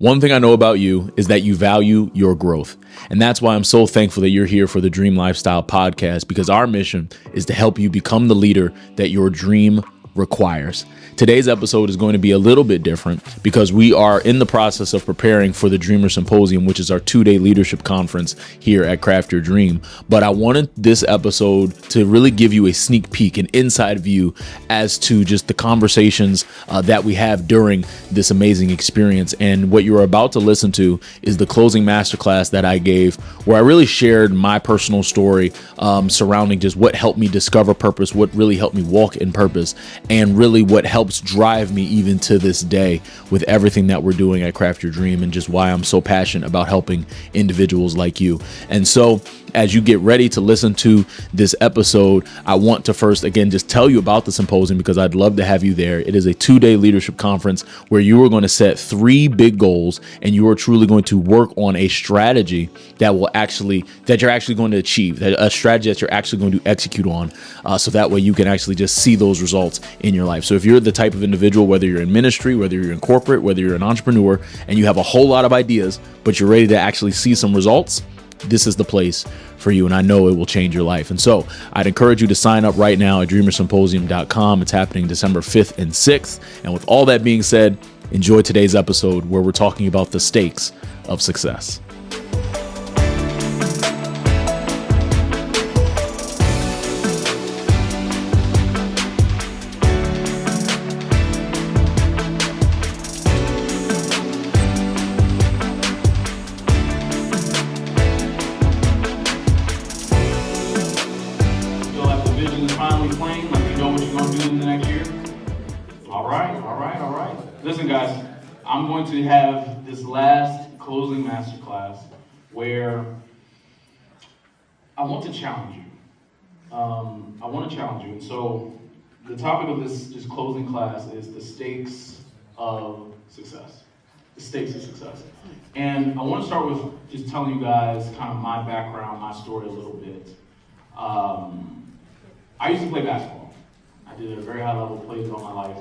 One thing I know about you is that you value your growth. And that's why I'm so thankful that you're here for the Dream Lifestyle podcast, because our mission is to help you become the leader that your dream requires. Today's episode is going to be a little bit different because we are in the process of preparing for the Dreamer Symposium, which is our 2-day leadership conference here at Craft Your Dream. But I wanted this episode to really give you a sneak peek, an inside view as to just the conversations that we have during this amazing experience. And what you're about to listen to is the closing masterclass that I gave, where I really shared my personal story surrounding just what helped me discover purpose, what really helped me walk in purpose, and really what helps drive me even to this day with everything that we're doing at Craft Your Dream, and just why I'm so passionate about helping individuals like you. And so as you get ready to listen to this episode, I want to first, again, just tell you about the symposium because I'd love to have you there. It is a 2-day leadership conference where you are going to set 3 big goals, and you are truly going to work on a strategy that you're actually going to achieve, a strategy that you're actually going to execute on, so that way you can actually just see those results in your life. So if you're the type of individual, whether you're in ministry, whether you're in corporate, whether you're an entrepreneur, and you have a whole lot of ideas, but you're ready to actually see some results, this is the place for you, and I know it will change your life. And so I'd encourage you to sign up right now at dreamersymposium.com. It's happening December 5th and 6th. And with all that being said, enjoy today's episode where we're talking about the stakes of success. I'm going to have this last closing masterclass where I want to challenge you. And so the topic of this closing class is the stakes of success. The stakes of success. And I want to start with just telling you guys kind of my background, my story a little bit. I used to play basketball. I did at a very high level, played it all my life.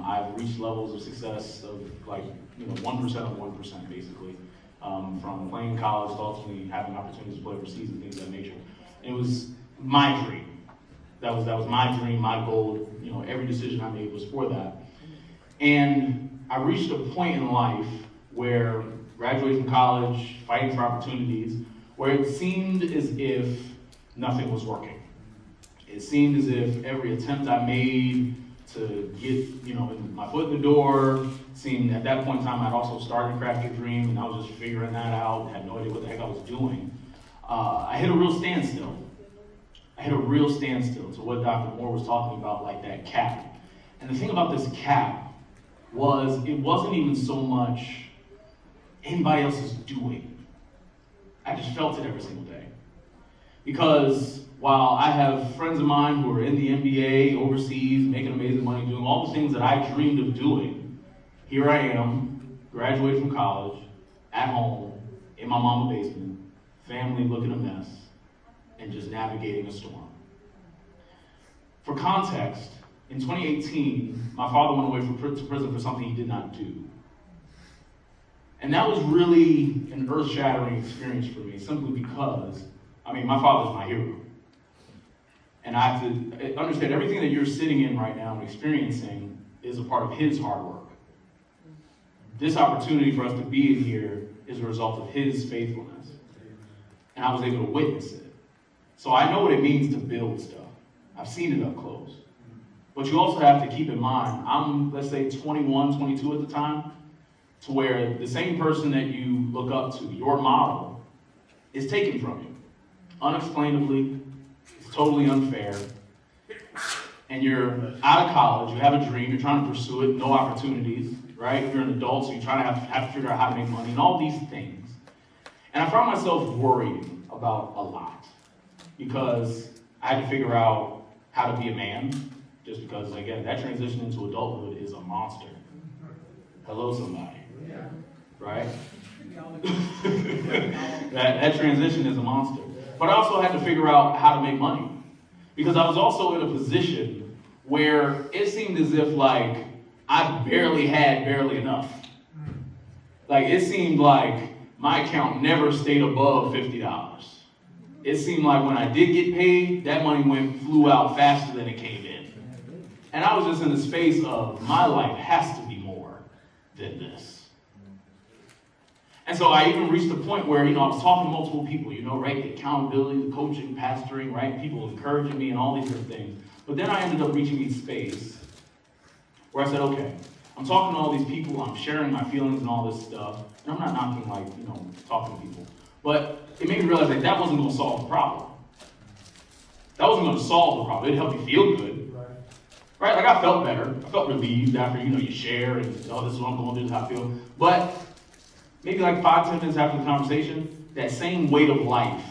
I've reached levels of success of 1% of 1% basically, from playing college to ultimately having opportunities to play overseas and things of that nature. And it was my dream. That was my dream, my goal. Every decision I made was for that. And I reached a point in life where graduating from college, fighting for opportunities, where it seemed as if nothing was working. It seemed as if every attempt I made to get my foot in the door seemed, at that point in time, I'd also started Craft Your Dream, and I was just figuring that out, had no idea what the heck I was doing. I hit a real standstill. To what Dr. Moore was talking about, like that cap. And the thing about this cap was, it wasn't even so much anybody else's doing. I just felt it every single day. Because while I have friends of mine who are in the NBA, overseas, making amazing money, doing all the things that I dreamed of doing, here I am, graduated from college, at home, in my mama's basement, family looking a mess, and just navigating a storm. For context, in 2018, my father went away to prison for something he did not do. And that was really an earth-shattering experience for me, simply because, my father's my hero. And I have to understand everything that you're sitting in right now and experiencing is a part of his hard work. This opportunity for us to be in here is a result of his faithfulness. And I was able to witness it. So I know what it means to build stuff. I've seen it up close. But you also have to keep in mind, I'm, let's say, 21, 22 at the time, to where the same person that you look up to, your model, is taken from you. Unexplainably, it's totally unfair. And you're out of college, you have a dream, you're trying to pursue it, no opportunities, right? You're an adult, so you're trying to have to figure out how to make money and all these things. And I found myself worrying about a lot because I had to figure out how to be a man, just because, again, that transition into adulthood is a monster. Hello, somebody. Right? that transition is a monster. But I also had to figure out how to make money. Because I was also in a position where it seemed as if, I barely had enough. Like, it seemed like my account never stayed above $50. It seemed like when I did get paid, that money flew out faster than it came in. And I was just in the space of, my life has to be more than this. And so I even reached a point where, I was talking to multiple people, right? The accountability, the coaching, pastoring, right? People encouraging me and all these different things. But then I ended up reaching a space where I said, okay, I'm talking to all these people, I'm sharing my feelings and all this stuff. And I'm not knocking, talking to people. But it made me realize that wasn't going to solve the problem. That wasn't going to solve the problem. It helped me feel good. Right? Like, I felt better. I felt relieved after, you share and, this is what I'm going through, this is how I feel. But maybe like 5-10 minutes after the conversation, that same weight of life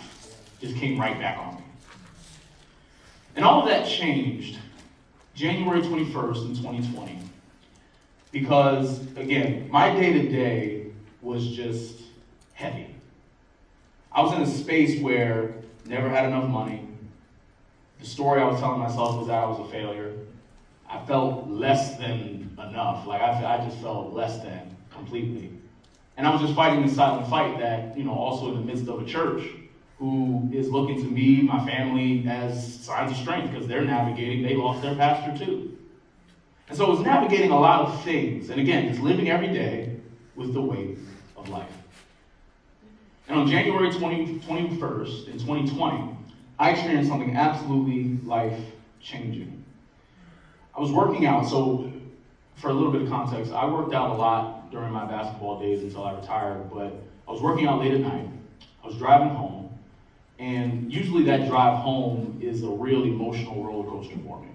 just came right back on me. And all of that changed January 21st in 2020. Because, again, my day-to-day was just heavy. I was in a space where never had enough money. The story I was telling myself was that I was a failure. I felt less than enough. Like, I just felt less than completely. And I was just fighting this silent fight that, also in the midst of a church who is looking to me, my family, as signs of strength because they're navigating, they lost their pastor too. And so I was navigating a lot of things. And again, just living every day with the weight of life. And on January 21st in 2020, I experienced something absolutely life-changing. I was working out, so for a little bit of context, I worked out a lot during my basketball days until I retired, but I was working out late at night. I was driving home, and usually that drive home is a real emotional roller coaster for me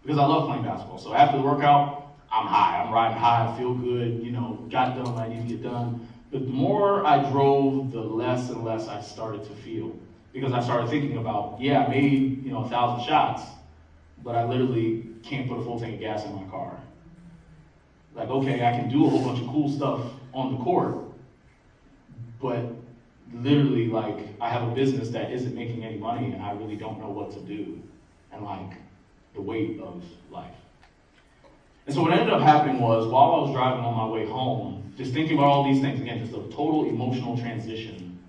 because I love playing basketball. So after the workout, I'm high. I'm riding high. I feel good, got done what I need to get done. But the more I drove, the less and less I started to feel because I started thinking about, I made, 1,000 shots, but I literally can't put a full tank of gas in my car. Like, okay, I can do a whole bunch of cool stuff on the court, but literally, I have a business that isn't making any money, and I really don't know what to do, and, the weight of life. And so what ended up happening was, while I was driving on my way home, just thinking about all these things, again, just a total emotional transition,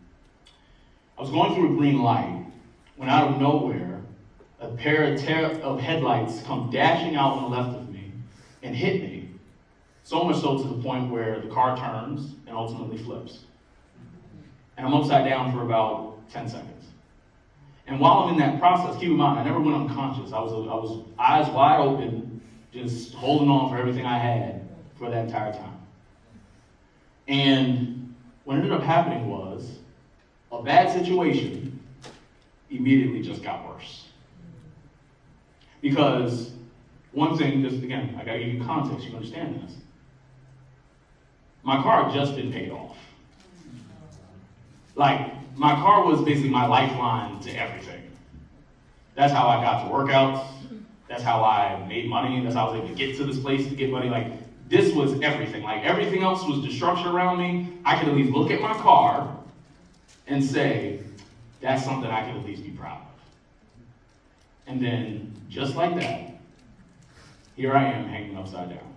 I was going through a green light when out of nowhere, a pair of headlights come dashing out on the left of me and hit me. So much so to the point where the car turns and ultimately flips. And I'm upside down for about 10 seconds. And while I'm in that process, keep in mind, I never went unconscious. I was eyes wide open, just holding on for everything I had for that entire time. And what ended up happening was a bad situation immediately just got worse. Because one thing, just again, I gotta give you context, you understand this. My car had just been paid off. My car was basically my lifeline to everything. That's how I got to workouts. That's how I made money. That's how I was able to get to this place to get money. This was everything. Everything else was destruction around me. I could at least look at my car and say, that's something I can at least be proud of. And then, just like that, here I am hanging upside down.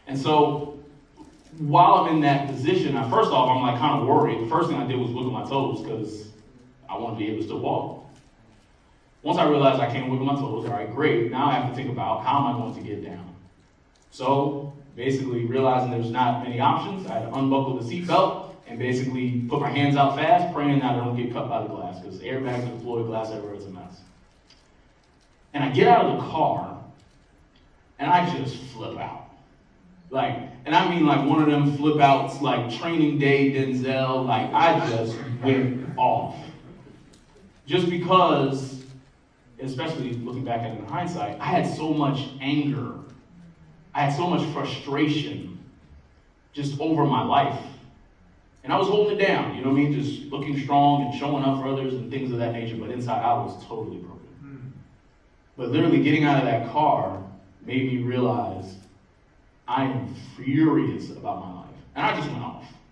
And so, while I'm in that position, first off, I'm kind of worried. The first thing I did was look at my toes because I want to be able to still walk. Once I realized I can't wiggle my toes, all right, great. Now I have to think about how am I going to get down. So basically realizing there's not many options, I had to unbuckle the seatbelt and basically put my hands out fast, praying that I don't get cut by the glass because airbags are deployed, glass everywhere, it's a mess. And I get out of the car and I just flip out. And I mean one of them flip outs, Training Day Denzel, I just went off. Just because, especially looking back at it in hindsight, I had so much anger. I had so much frustration just over my life. And I was holding it down, you know what I mean? Just looking strong and showing up for others and things of that nature, but inside I was totally broken. But literally getting out of that car made me realize I am furious about my life. And I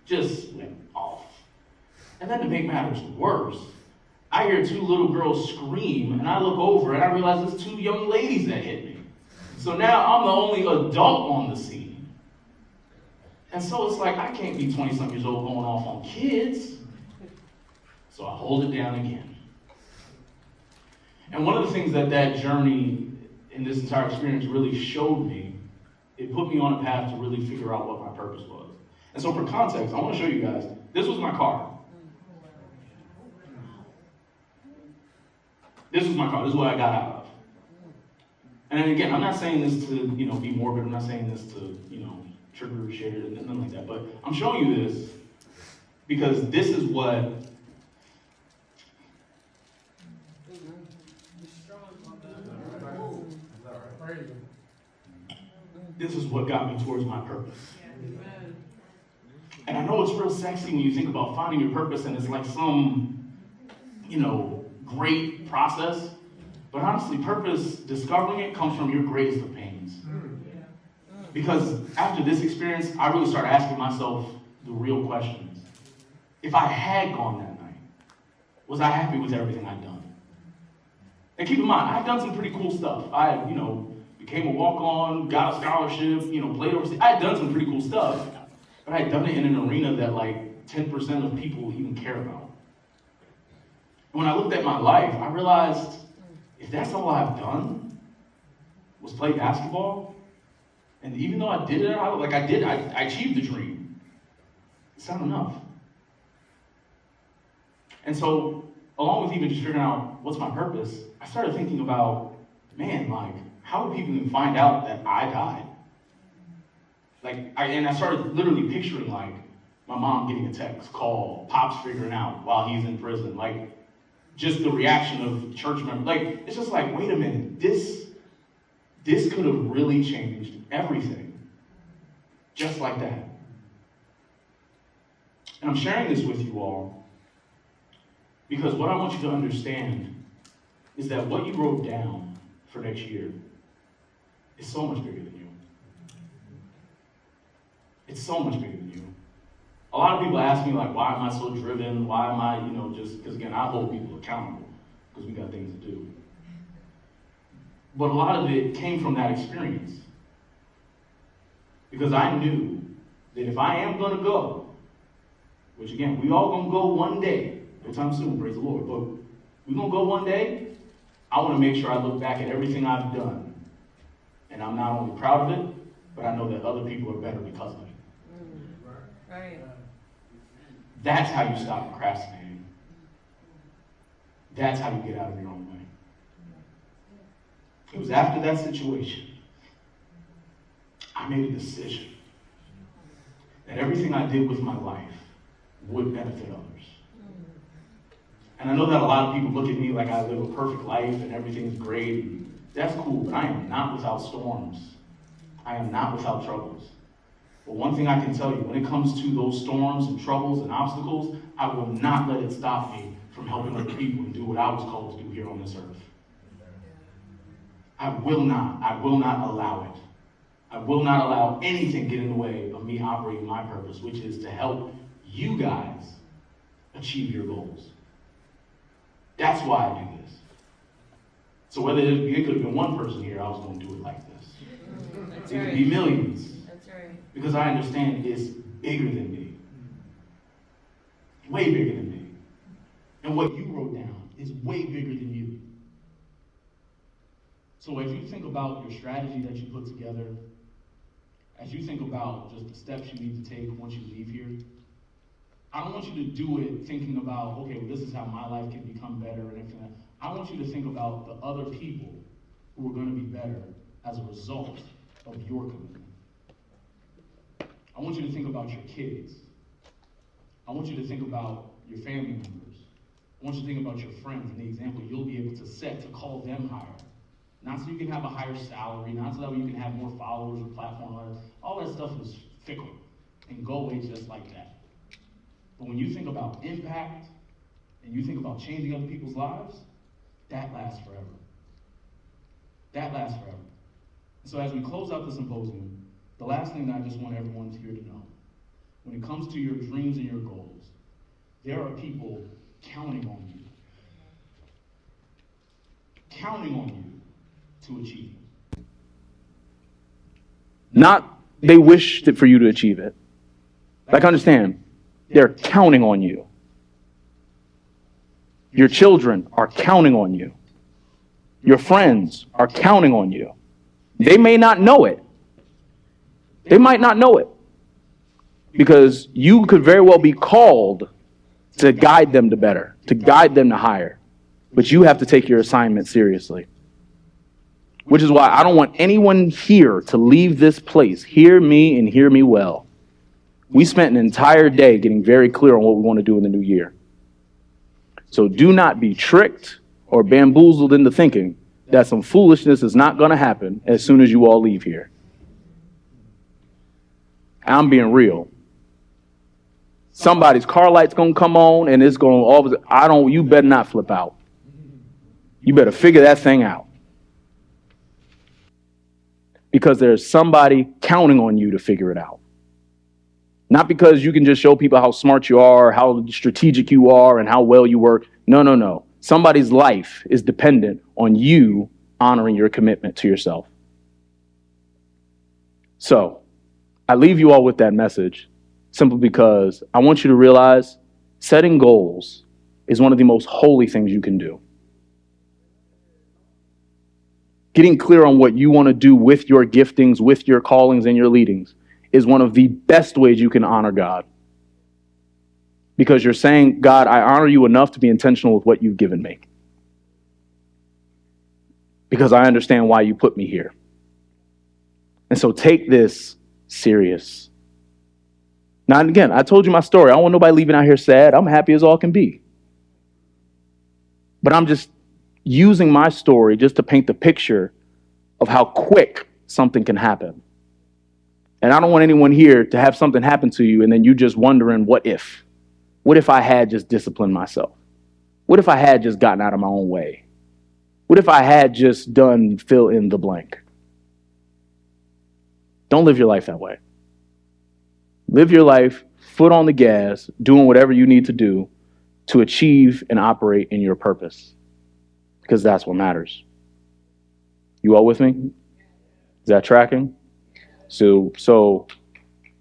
just went off. And then to make matters worse, I hear two little girls scream, and I look over and I realize it's two young ladies that hit me. So now I'm the only adult on the scene. And so it's like, I can't be 20-something years old going off on kids. So I hold it down again. And one of the things that journey in this entire experience really showed me, it put me on a path to really figure out what my purpose was. And so for context, I want to show you guys, this was my car. This was my car. This is what I got out of. And then again, I'm not saying this to, be morbid. I'm not saying this to, trigger shit or nothing like that. But I'm showing you this because this is what got me towards my purpose. And I know it's real sexy when you think about finding your purpose and it's like some, great process. But honestly, purpose, discovering it comes from your greatest of pains. Because after this experience, I really started asking myself the real questions. If I had gone that night, was I happy with everything I'd done? And keep in mind, I'd done some pretty cool stuff. I, became a walk-on, got a scholarship, played overseas. I had done some pretty cool stuff, but I had done it in an arena that like 10% of people even care about. When I looked at my life, I realized if that's all I've done was play basketball, and even though I did it, I achieved the dream. It's not enough. And so, along with even just figuring out what's my purpose, I started thinking about, how would people even find out that I died? And I started literally picturing my mom getting a text, call, Pop's figuring out while he's in prison, just the reaction of church members. It's just wait a minute, this could have really changed everything. Just like that. And I'm sharing this with you all because what I want you to understand is that what you wrote down for next year is so much bigger than you. It's so much bigger than you. A lot of people ask me, why am I so driven? Why am I, because again, I hold people accountable because we got things to do. But a lot of it came from that experience. Because I knew that if I am going to go, which again, we all going to go one day, no time soon, praise the Lord, but we're going to go one day, I want to make sure I look back at everything I've done. And I'm not only proud of it, but I know that other people are better because of it. Right. That's how you stop procrastinating. That's how you get out of your own way. It was after that situation, I made a decision that everything I did with my life would benefit others. And I know that a lot of people look at me like I live a perfect life and everything's great. And that's cool, but I am not without storms. I am not without troubles. But one thing I can tell you, when it comes to those storms and troubles and obstacles, I will not let it stop me from helping other people and do what I was called to do here on this earth. I will not allow it. I will not allow anything get in the way of me operating my purpose, which is to help you guys achieve your goals. That's why I do this. So whether it could have been one person here, I was going to do it like this. That's It could right. be millions. That's right. Because I understand it's bigger than me. Way bigger than me. And what you wrote down is way bigger than you. So as you think about your strategy that you put together, as you think about just the steps you need to take once you leave here, I don't want you to do it thinking about, okay, well, this is how my life can become better and everything like that. I want you to think about the other people who are going to be better as a result of your commitment. I want you to think about your kids. I want you to think about your family members. I want you to think about your friends and the example you'll be able to set to call them higher. Not so you can have a higher salary, not so that you can have more followers or platform. All that stuff is fickle and go away just like that. But when you think about impact and you think about changing other people's lives, that lasts forever. That lasts forever. So as we close out the symposium, the last thing that I just want everyone here to know, when it comes to your dreams and your goals, there are people counting on you. Counting on you to achieve it. Not they wished it for you to achieve it. Like, understand, they're counting on you. Your children are counting on you. Your friends are counting on you. They may not know it. They might not know it. Because you could very well be called to guide them to better, to guide them to higher. But you have to take your assignment seriously. Which is why I don't want anyone here to leave this place. Hear me and hear me well. We spent an entire day getting very clear on what we want to do in the new year. So do not be tricked or bamboozled into thinking that some foolishness is not going to happen as soon as you all leave here. I'm being real. Somebody's car light's going to come on and it's going to always, you better not flip out. You better figure that thing out. Because there's somebody counting on you to figure it out. Not because you can just show people how smart you are, how strategic you are, and how well you work. No. Somebody's life is dependent on you honoring your commitment to yourself. So, I leave you all with that message simply because I want you to realize setting goals is one of the most holy things you can do. Getting clear on what you want to do with your giftings, with your callings and your leadings is one of the best ways you can honor God. Because you're saying, God, I honor you enough to be intentional with what you've given me. Because I understand why you put me here. And so take this serious. Now, again, I told you my story. I don't want nobody leaving out here sad. I'm happy as all can be. But I'm just using my story just to paint the picture of how quick something can happen. And I don't want anyone here to have something happen to you and then you just wondering, what if? What if I had just disciplined myself? What if I had just gotten out of my own way? What if I had just done fill in the blank? Don't live your life that way. Live your life, foot on the gas, doing whatever you need to do to achieve and operate in your purpose. Because that's what matters. You all with me? Is that tracking? So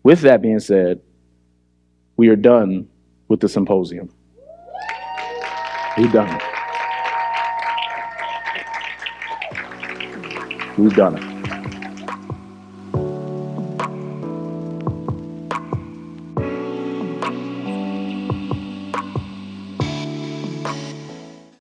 with that being said, we are done with the symposium. We've done it. We've done it.